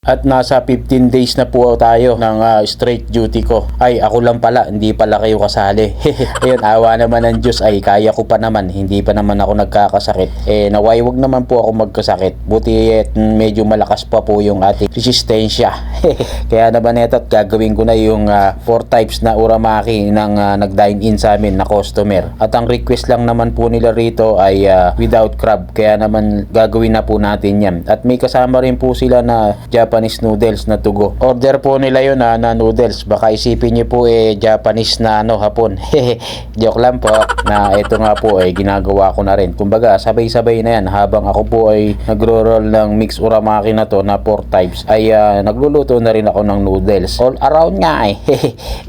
At nasa 15 days na po tayo ng straight duty ko. Ay, ako lang pala, hindi pala kayo kasali. Ayun, awa naman ng Diyos, ay kaya ko pa naman, hindi pa naman ako nagkakasakit. Naway wag naman po ako magkasakit. Buti medyo malakas pa po yung ating resistensya. Kaya naman ito, gagawin ko na yung 4 types na uramaki ng nag-dine in sa amin na customer. At ang request lang naman po nila rito ay without crab. Kaya naman gagawin na po natin yan. At may kasama rin po sila na Japanese noodles na tugo. Order po nila yun na noodles. Baka isipin nyo po Japanese na hapon. Joke lang po. Na ito nga po ginagawa ko na rin. Kumbaga sabay-sabay na yan. Habang ako po ay nagro-roll ng mix uramaki na to na 4 types ay nagluluto na rin ako ng noodles. All around nga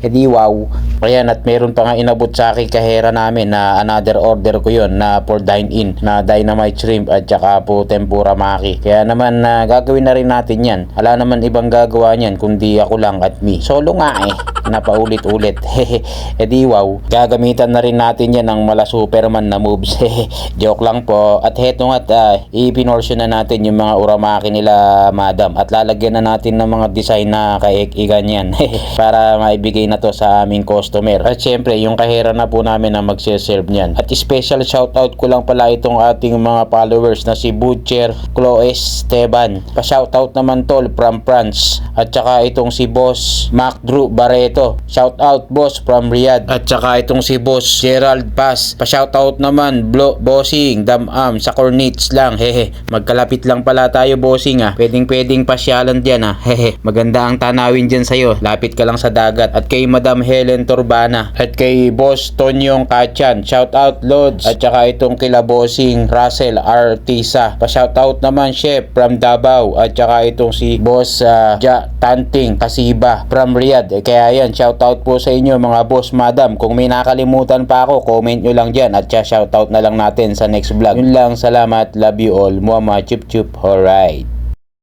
di wow. Ayan, at meron pa nga inabot sa akin kahera namin na another order ko yun na for dine in na dynamite shrimp at saka po tempura maki. Kaya naman gagawin na rin natin yan. Wala naman ibang gagawa niyan kundi ako lang at me. Solo nga napaulit-ulit. Di wow. Gagamitan na rin natin yan ng mala Superman na moves. Joke lang po. At heto nga ipinorsyon na natin yung mga uramaki nila madam. At lalagyan na natin ng mga design na kaik-igan yan. Para maibigay na to sa aming customer. At syempre yung kahera na po namin na magsiserve niyan. At special shoutout ko lang pala itong ating mga followers na si Butcher Chloe Esteban. Pa-shoutout naman tol from France. At saka itong si Boss Mac Drew Barreto. Shoutout boss from Riyadh. At saka itong si Boss Gerald Paz. Pa-shoutout naman Bossing Damam sa Cornets lang. Magkalapit lang pala tayo bossing Pwedeng pasyalan diyan Maganda ang tanawin diyan sa'yo. Lapit ka lang sa dagat. At kay Madam Helen Turbana. At kay Boss Tonyong Kachan. Shoutout Lods. At saka itong kila Bossing Russell Artisa. Pa-shoutout naman Chef from Davao. At saka itong si Boss Tanting Kasiba from Riyadh. Kaya yan, shoutout po sa inyo mga boss madam. Kung may nakalimutan pa ako, comment nyo lang dyan at shoutout na lang natin sa next vlog. Yun lang, salamat, love you all. Muama chup chup, alright.